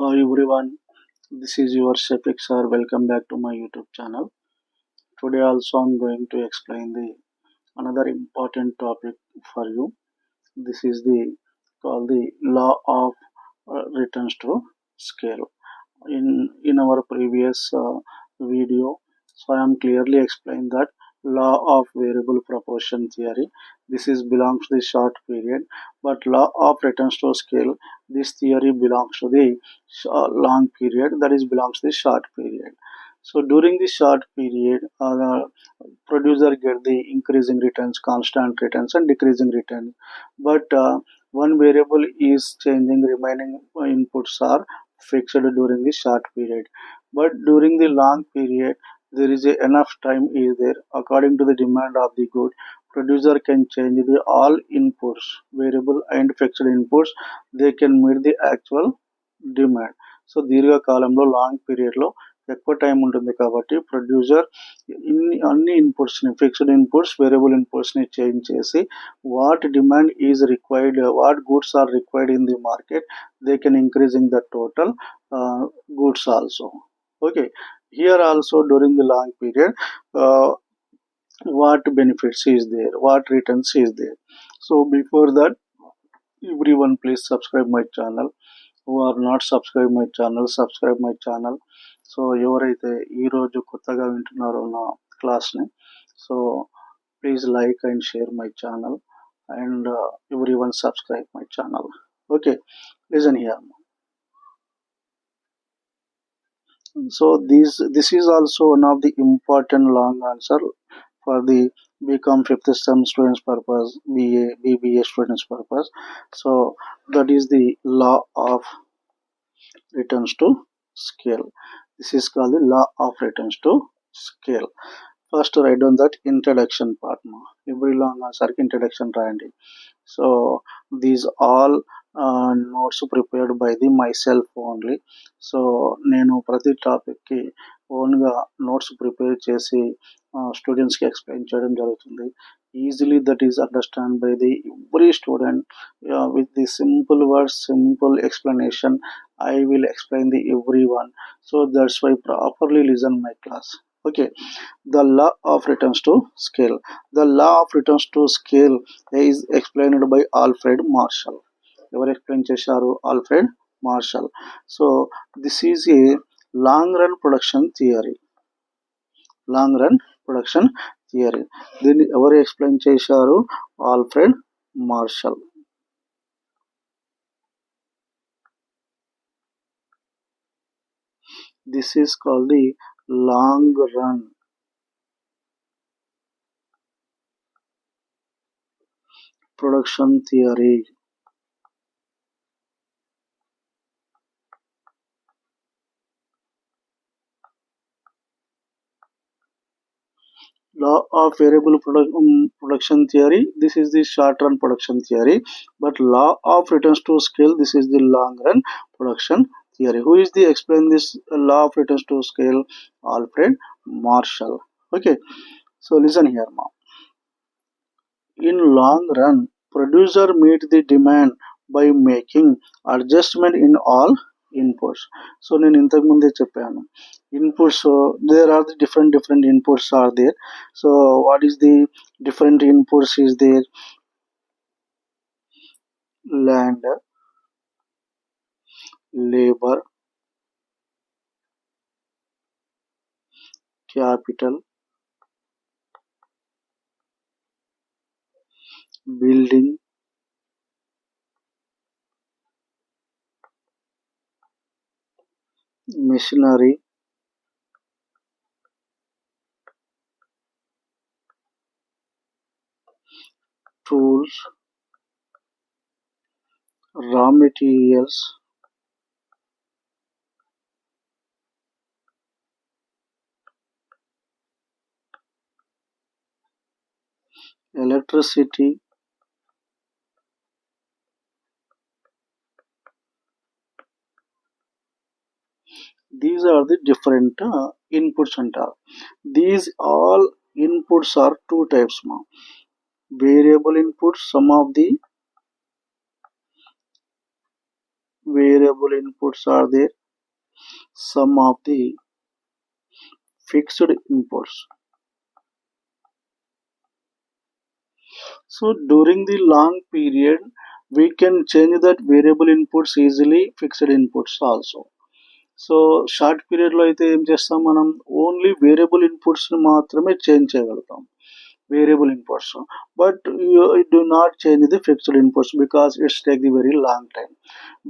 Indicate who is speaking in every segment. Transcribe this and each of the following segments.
Speaker 1: Hi everyone, this is your Shafik sir. Welcome back to my YouTube channel. Today also I'm going to explain the another important topic for you. This is the called the law of returns to scale. In our previous video, so I am clearly explained that law of variable proportion theory. This is belongs to the short period, but law of returns to scale. This theory belongs to the long period. That is belongs to the short period. So during the short period, producer get the increasing returns, constant returns, and decreasing returns. But one variable is changing, remaining inputs are fixed during the short period. But during the long period, there is enough time is there according to the demand of the good. Producer can change the all inputs, variable and fixed inputs. They can meet the actual demand. So దీర్ఘకాలంలో long పీరియడ్లో ఎక్కువ time ఉంటుంది కాబట్టి producer అన్ని ఇన్పుట్స్ని fixed inputs variable ఇన్పుట్స్ని change చేసి what demand is required what goods are required in the market they can increasing the total goods also. Okay, here also during the long period, what benefits is there, what returns is there. So before that, everyone please subscribe my channel. who are not subscribe my channel, subscribe my channel. So ఎవరైతే ఈరోజు కొత్తగా వింటున్నారో నా క్లాస్ని, so please like and share my channel and everyone subscribe my channel. Okay, listen here. So this is also one of the important long answer for the BCom fifth sem students purpose, BBA students purpose. So that is the law of returns to scale. This is called the law of returns to scale. First write down that introduction part. Every long answer introduction రాయండి. So these all notes prepared by the myself only. So నేను ప్రతి టాపిక్కి ఓన్గా notes prepare చేసి స్టూడెంట్స్కి explain చేయడం జరుగుతుంది. Easily that is understand by the every student with the simple words, simple explanation. I will explain the everyone. So that's why properly listen my class. Okay, the law of returns to scale. The law of returns to scale is explained by Alfred Marshall. ఎవరు explain చేశారు? Alfred martial. So this is a long run production theory. Long run production theory దీన్ని ఎవరు explain చేశారు? Alfred martial. This is called the long run production theory. Law of variable production theory. This is the short run production theory, but law of returns to scale. This is the long run production theory. Who is the explain this law of returns to scale? Alfred Marshall. Okay, so listen here now. In long run, producer meet the demand by making adjustment in all inputs. So నేను ఇంతకు ముందే చెప్పాను, inputs there are the different inputs are there. So what is the different inputs is there? Land, labor, capital, building, machinery, tools, raw materials, electricity, these are the different inputs అంటారు. These all inputs are two types. Variable inputs, some of the variable inputs are there, some of the fixed inputs. So during the long period, we can change that variable inputs easily, fixed inputs also. So short పీరియడ్లో అయితే ఏం చేస్తాం, మనం only variable ఇన్పుట్స్ని మాత్రమే change చేయగలుగుతాం, variable inputs, but you do not change the fixed inputs because it's take the very long time.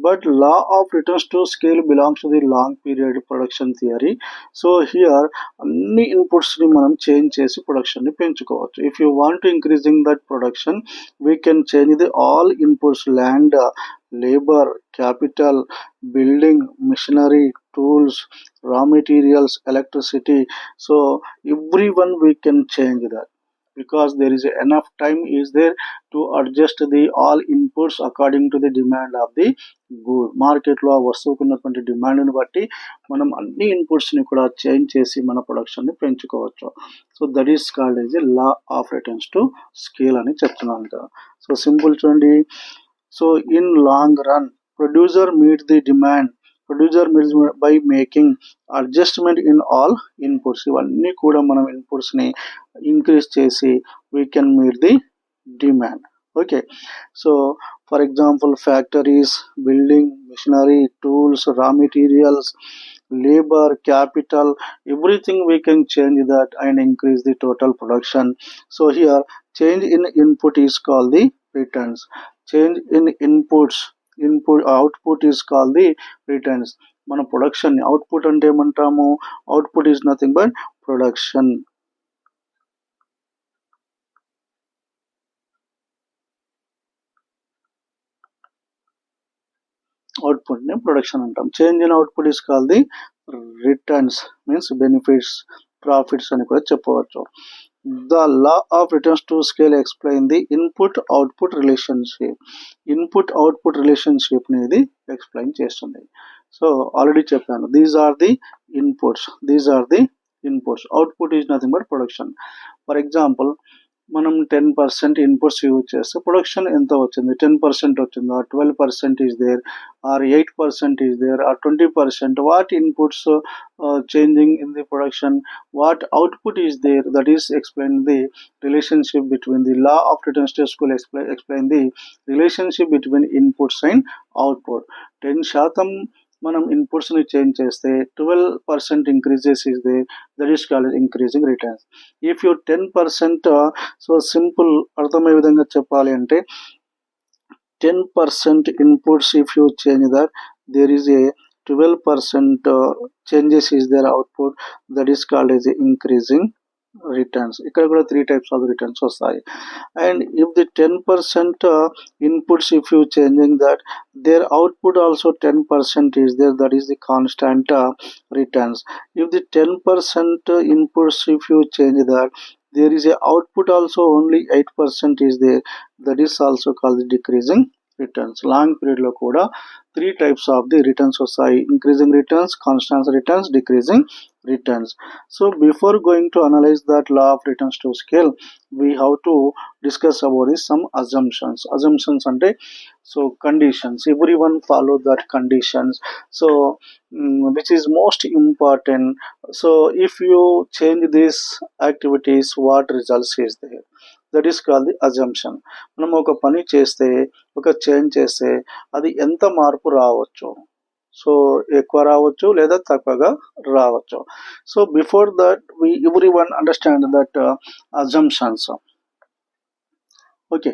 Speaker 1: But law of returns to scale belongs to the long period production theory. So here అన్ని inputs ని మనం change చేసి production ని పెంచుకోవచ్చు. If you want to increasing that production, we can change the all inputs, land, labor, capital, building, machinery, tools, raw materials, electricity. So everyone we can change that, because there is enough time is there to adjust the all inputs according to the demand of the good. మార్కెట్లో ఆ వస్తువుకు ఉన్నటువంటి డిమాండ్ని బట్టి మనం అన్ని ఇన్పుట్స్ని కూడా change చేసి మన ప్రొడక్షన్ని పెంచుకోవచ్చు. So that is called as a law of returns to scale అని చెప్తున్నాను కదా. సో సింపుల్ చూడండి. So in long run producer meet the demand, producer meets by making adjustment in all inputs. ఇవన్నీ కూడా మనం ఇన్పుట్స్ని ఇంక్రీజ్ చేసి we can meet the demand. Okay, so for example factories, building, machinery, tools, raw materials, labor, capital, everything we can change that and increase the total production. So here change in input is called the returns. Change in inputs, output is called the returns. మన production output అంటే ఏమంటాము, output is nothing but production. Output ని production అంటాం. Change in output is call the returns, means benefits, profits అని కూడా చెప్పవచ్చు. The law of returns to scale explain the input output relationship. Input output relationship ని ఇది explain చేస్తుంది. So already చెప్పాను, these are the inputs, these are the inputs. Output is nothing but production. For example మనం 10% inputs use చేస్తే production ఎంత వచ్చింది, 10% వచ్చిందా, 12% is there, or 8% is there, or 20%. What inputs changing in the production, what output is there, that is explain the relationship between the law of returns to school, explain the relationship between inputs and output. 10% మనం inputs ని change చేస్తే 12% increases is there, that is called increasing returns. If you 10%, సో simple అర్థమయ్యే విధంగా చెప్పాలి అంటే 10% ఇన్పుట్స్ if you change that, there is a 12% changes is their output, that is called as increasing returns. ఇక్కడ కూడా 3 types of returns వస్తాయి. And if the 10% inputs, if you changing that, their output also 10% is there, that is the constant returns. If the 10% inputs, if you change that, there is a output also only 8% is there, that is also called the decreasing returns. Long period లో కూడా 3 types of the returns వస్తాయి: increasing returns, constant returns, decreasing returns. So before going to analyze that law of returns to scale, we have to discuss about some assumptions. Assumptions అంటే so conditions, everyone follow that conditions. So which is most important. So if you change these activities, what results is there, that is called the assumption. మనం ఒక పని చేస్తే, ఒక change చేస్తే అది ఎంత మార్పు రావచ్చు, సో ఎక్కువ రావచ్చు లేదా తక్కువగా రావచ్చు. So before that we every one understand that assumptions. Okay,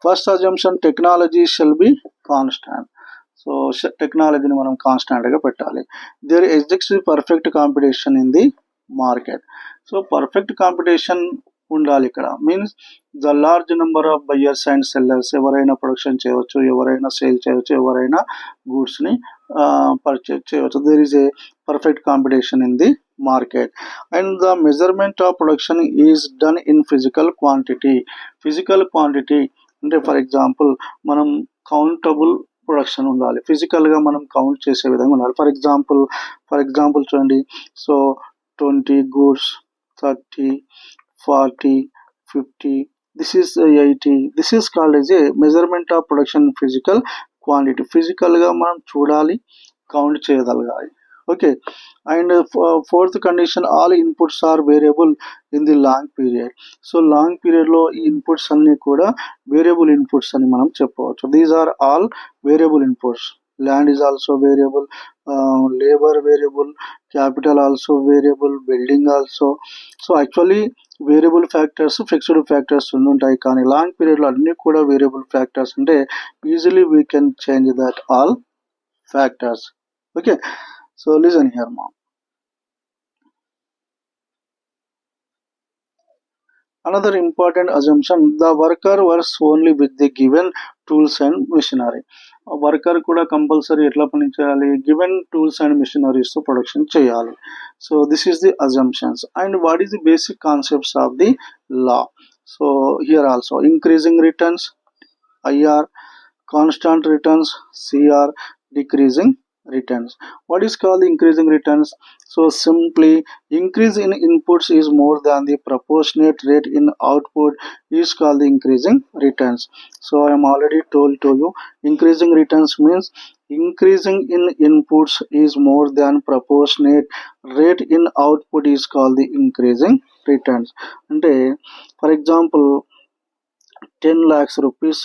Speaker 1: first assumption, technology shall be constant. So టెక్నాలజీని మనం కాన్స్టాంట్గా పెట్టాలి. There exists perfect competition in the market. So perfect competition ఉండాలి ఇక్కడ, means the large number of buyers and sellers. ఎవరైనా production చేయవచ్చు, ఎవరైనా sale చేయవచ్చు, ఎవరైనా గూడ్స్ని పర్చేజ్ చేయవచ్చు. There is a perfect competition in the market. And the measurement of production is done in physical quantity. Physical quantity అంటే for example మనం countable production ఉండాలి, ఫిజికల్గా మనం కౌంట్ చేసే విధంగా ఉండాలి. ఫర్ ఎగ్జాంపుల్ చూడండి, so 20 goods, 30, 40, 50, this is 80. This is called as a measurement of production physical quantity ఫిజికల్గా మనం చూడాలి, కౌంట్ చేయగలగాలి. Okay, and fourth condition all inputs are variable in the long period. So long పీరియడ్లో ఈ inputs అన్నీ కూడా variable inputs అని మనం చెప్పవచ్చు. These are all variable inputs. Land is also variable, labour variable, capital also variable, building also. So actually variable factors, fixed factors ఉంటాయి, కానీ long పీరియడ్లో అన్నీ కూడా వేరియబుల్ ఫ్యాక్టర్స్ అంటే easily we can change that all factors. Okay, so listen here now. Another important assumption, the worker works only with the given tools and machinery. Worker కూడా compulsory ఎట్లా పని చేయాలి, గివెన్ టూల్స్ అండ్ మిషనరీస్ తో production చేయాలి. So this is the assumptions. And what is the basic concepts of the law? So here also increasing returns IR, constant returns CR, decreasing returns. What is called the increasing returns? So simply increase in inputs is more than the proportionate rate in output is called the increasing returns. So I am already told to you, increasing returns means increasing in inputs is more than proportionate rate in output is called the increasing returns. అంటే for example 10 lakhs rupees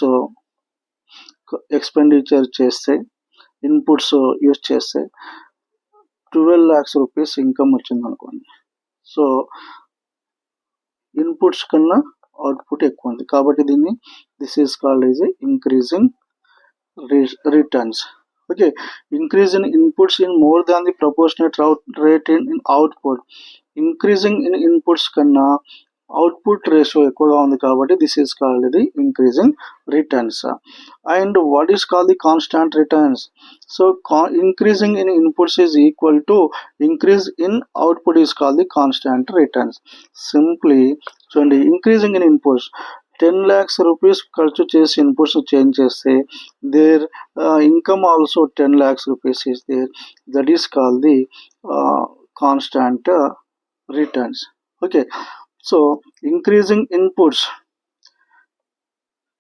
Speaker 1: expenditure చేస్తే, inputs use చేస్తే 12 lakhs rupees income వచ్చింది అనుకోండి. So inputs కన్నా output ఎక్కువ ఉంది, కాబట్టి దీన్ని this is called is increasing returns. Okay, increase in inputs in more than the proportionate rate in output. Increasing in inputs కన్నా అవుట్పుట్ రేషియో ఎక్కువగా ఉంది కాబట్టి this is called the increasing returns. And what is called the constant returns? So increasing in inputs is equal to increase in output is called the constant returns. Simply చూడండి, increasing in inputs 10 lakhs rupees ఖర్చు చేసి inputs change చేస్తే there income also 10 lakhs rupees is there. That is called the constant returns. Okay, so increasing inputs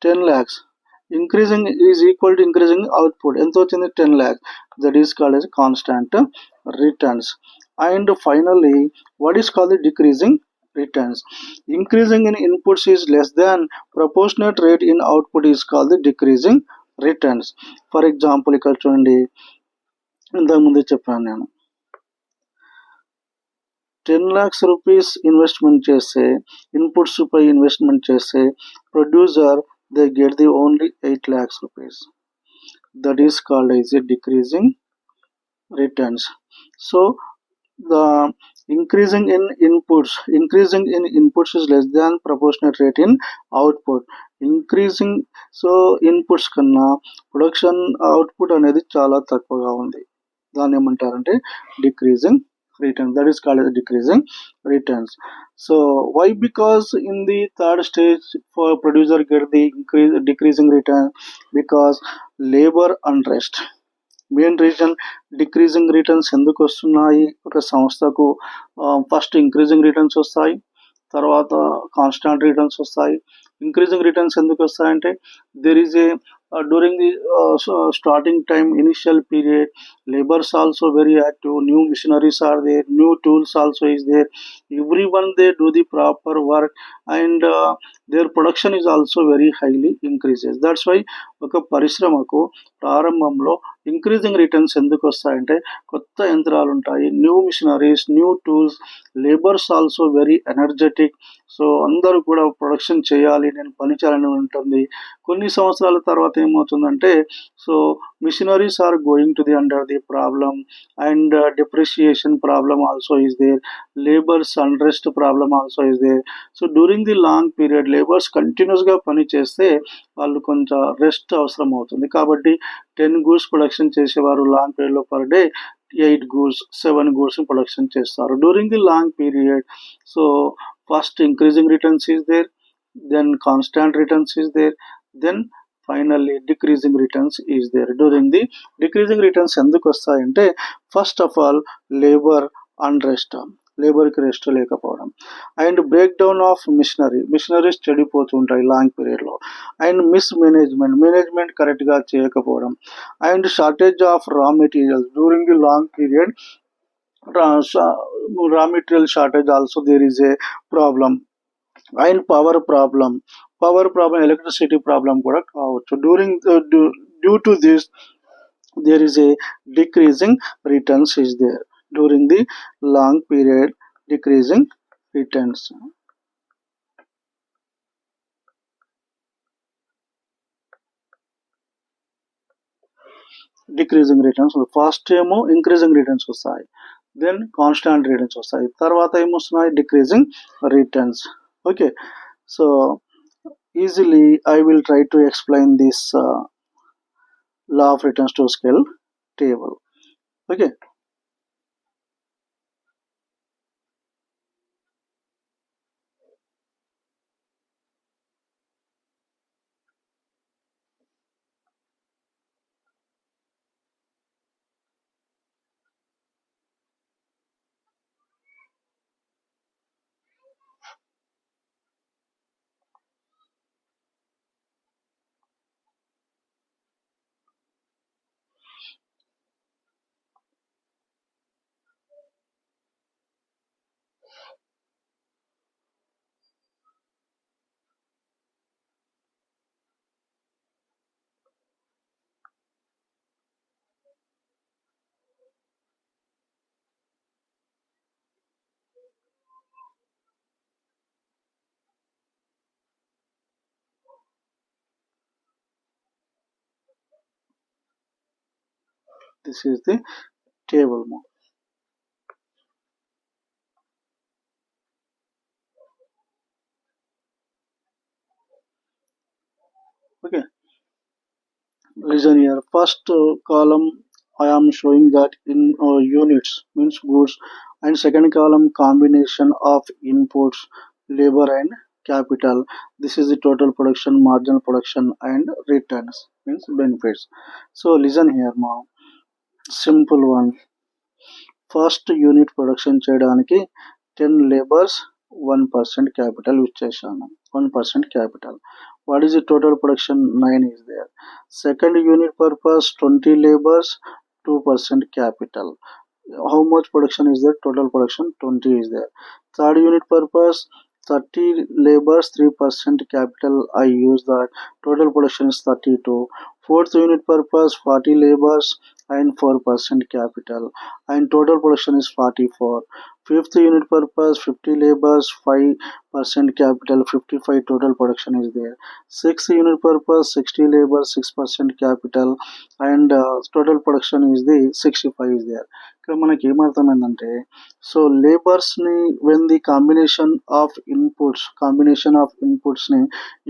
Speaker 1: 10 lakhs, increasing is equal to increasing output. ఎంత వచ్చింది? 10 lakhs. That is called as constant returns. And finally, what is called the decreasing returns? Increasing in inputs is less than proportionate rate in output is called the decreasing returns. For example, ఇక్కడ చూడండి, ఇంతకు ముందే చెప్పాను నేను, 10 lakhs rupees investment చేస్తే, inputs పై investment చేస్తే producer they get the only 8 lakhs rupees. That is called as a decreasing returns. So the increasing in inputs is less than proportionate rate in output. Increasing, so inputs కన్నా production output అనేది చాలా తక్కువగా ఉంది, దాన్ని ఏమంటారంటే decreasing returns. That is called as decreasing returns. So why? Because in the third stage for producer get the decreasing return because labor unrest. Main reason decreasing returns ఎందుకు వస్తున్నాయి ఒక సంస్థకు? ఫస్ట్ ఇంక్రీజింగ్ రిటర్న్స్ వస్తాయి, తర్వాత constant returns వస్తాయి. Increasing returns ఎందుకు వస్తాయంటే there is a during the starting time, initial period, labors also very active, new machineries are there, new tools also is there, everyone they do the proper work and their production is also very highly increases. That's why ఒక పరిశ్రమకు ప్రారంభంలో increasing returns ఎందుకు వస్తాయంటే కొత్త యంత్రాలు ఉంటాయి, new machineries, new tools, labours also very energetic. So అందరూ కూడా ప్రొడక్షన్ చేయాలి, నేను పని చేయాలని ఉంటుంది. కొన్ని సంవత్సరాల తర్వాత ఏమవుతుందంటే, so machineries are going to the under the problem and depreciation problem also is there, labor's unrest problem also is there. So during the long period labor's continuous గా పని చేస్తే వాళ్ళు కొంచెం రెస్ట్ అవసరం అవుతుంది, కాబట్టి 10 goods ప్రొడక్షన్ చేసేవారు long period లో per day 8 goods 7 goods production చేస్తారు during the long period. So first increasing returns is there, then constant returns is there, then finally decreasing returns is there. During the decreasing returns ఎందుకు వస్తాయంటే first of all labour unrest, లేబర్కి rest లేకపోవడం. And break down of machineries చెడిపోతుంటాయి long పీరియడ్లో. And management కరెక్ట్గా చేయకపోవడం. And shortage of raw materials during the long period. Raw material shortage also there is a problem. And power problem electricity problem కూడా కావచ్చు. Due to this there is a decreasing returns is there during the long period. Decreasing returns. Decreasing returns first ఏమో increasing returns వస్తాయి, then constant returns వస్తాయి, తర్వాత ఏమొస్తున్నాయి decreasing returns. Okay, so easily I will try to explain this law of returns to scale table. Okay, this is the table mode. Okay, listen here. First column I am showing that in units means goods, and second column combination of inputs, labor and capital. This is the total production, marginal production and returns means benefits. So listen here now, simple one. First unit production చేయడానికి 10 labours 1% capital use చేశాను. 1% capital. What is the total production? 9 is there. Second unit purpose 20 labours 2% capital. How much production is there? Total production 20 is there. Third unit purpose 30 labors 3% capital, I use that. Total production is 32. Fourth unit purpose 40 labors and 4% capital, and total production is 44. Fifth unit purpose 50 labors 5% capital, 55 total production is there. Sixth unit purpose 60 labors 6% capital, and total production is the 65 is there. ఇక్కడ మనకి ఏమర్థమైందంటే, so లేబర్స్ని when the combination of ఇన్పుట్స్ని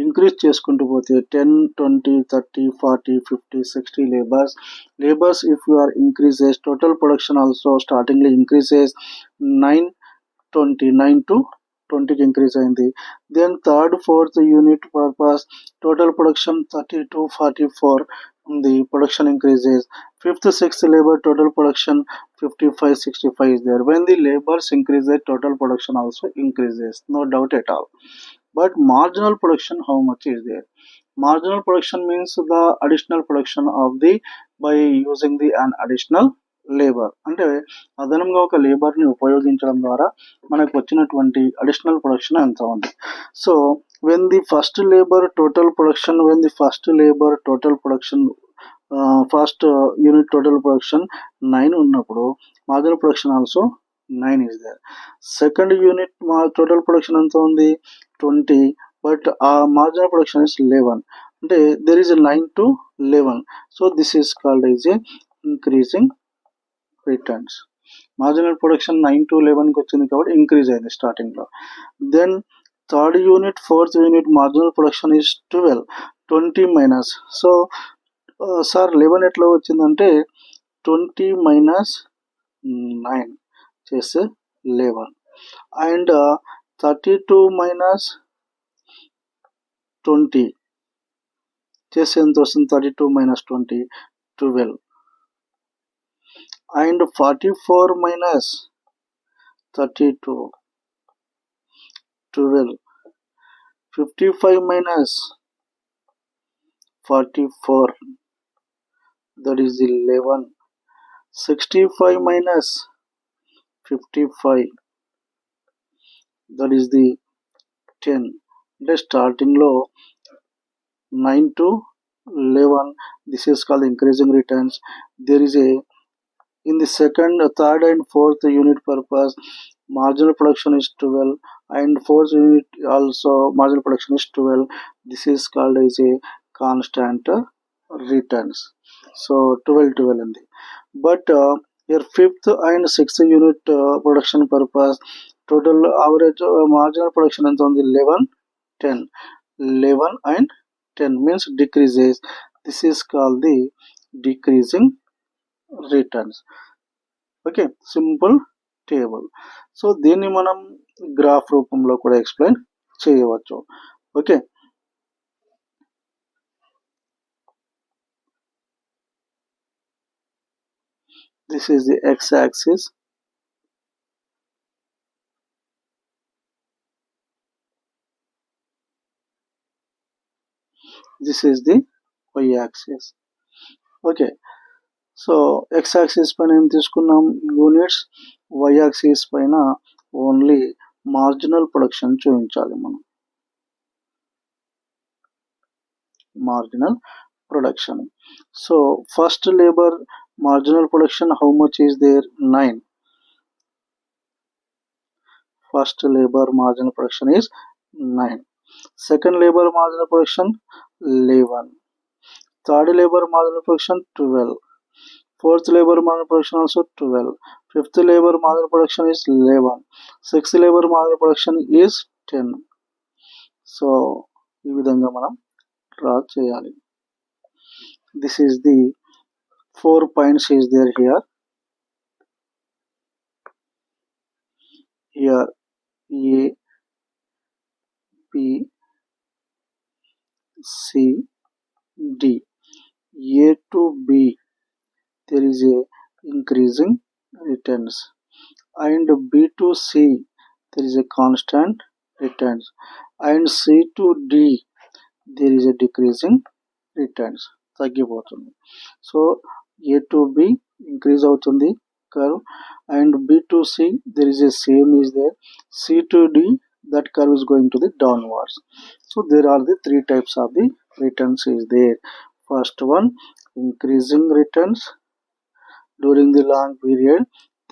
Speaker 1: increase చేసుకుంటూ పోతే 10, 20, 30, 40, 50, 60 labours if you are increases, total production also startingly increases 9 to 20కి increase అయింది. Then third fourth unit purpose total production 30 to 44 ఉంది, production increases. Fifth sixth labour total production 55, 65 is there. When the labors increases, total production also increases, no doubt at all. But marginal production, how much is there? Marginal production means the additional production of the by using the an additional labour, అంటే అదనంగా ఒక లేబర్ని ఉపయోగించడం ద్వారా మనకు వచ్చినటువంటి additional production ఎంత ఉంది. So when the first unit total production 9 ఉన్నప్పుడు marginal production also 9 is there. Second unit total production ఎంత ఉంది? 20, బట్ ఆ మార్జినల్ ప్రొడక్షన్ ఇస్ 11, అంటే there is 9 to 11. So this is called is a increasing returns. Marginal production 9 to 11కి వచ్చింది కాబట్టి increase అయింది స్టార్టింగ్లో. Then third unit fourth unit marginal production is 12, 20 minus. So sir 11 ఎట్లా వచ్చిందంటే 20 మైనస్ 9 చేస్తే 11, అండ్ 32 మైనస్ 20 చేస్తే ఎంత వస్తుంది? 32 minus 20 12, and 44 minus 32 12. 55 minus 44, that is 11. 65 minus 55, that is the 10. అంటే starting లో 9 to 11, this is called increasing returns. There is a in the second, third and fourth unit purpose, marginal production is 12, and fourth unit also marginal production is 12. This is called as a constant returns. So 12 12 ఉంది. But your fifth and sixth unit production purpose, total average marginal production ఎంత ఉంది? 11 10. 11 and 10 means decreases. This is called the decreasing returns. Okay, simple table. So దీన్ని మనం graph రూపంలో కూడా explain చేయవచ్చు. Okay, this is the X axis, this is the Y axis. Okay, so X axis పైన ఏం తీసుకున్నాం? యూనిట్స్. వై యాక్సిస్ పైన only marginal production చూపించాలి మనం. Marginal production. So first labour marginal production how much is there? 9. First labor marginal production is 9. Second labor marginal production 11. Third labor marginal production 12. Fourth labor marginal production also 12. Fifth labor marginal production is 11. Sixth labor marginal production is 10. So ఈ విధంగా మనం draw చేయాలి. This is the 4 points is there here. Here A, B, C, D. A to B, there is a increasing returns, and B to C, there is a constant returns, and C to D, there is a decreasing returns. తగ్గిపోతుంది. So A to B increase అవుతుంది curve, and B to C, there is a same is there. C to D, that curve is going to the downwards. So there are the three types of the returns is there. First one, increasing returns during the long period,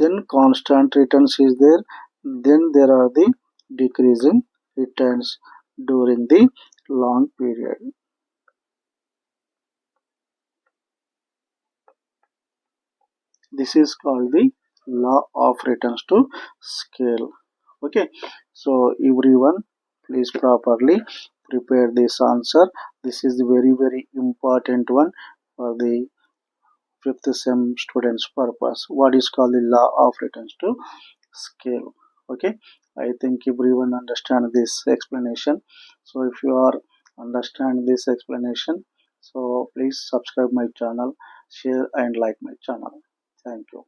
Speaker 1: then constant returns is there, then there are the decreasing returns during the long period. This is called the law of returns to scale. Okay, so everyone please properly prepare this answer. This is the very important one for the fifth sem students purpose. What is called the law of returns to scale? Okay, I think everyone understand this explanation. So if you are understand this explanation, so please subscribe my channel, share and like my channel. Thank you.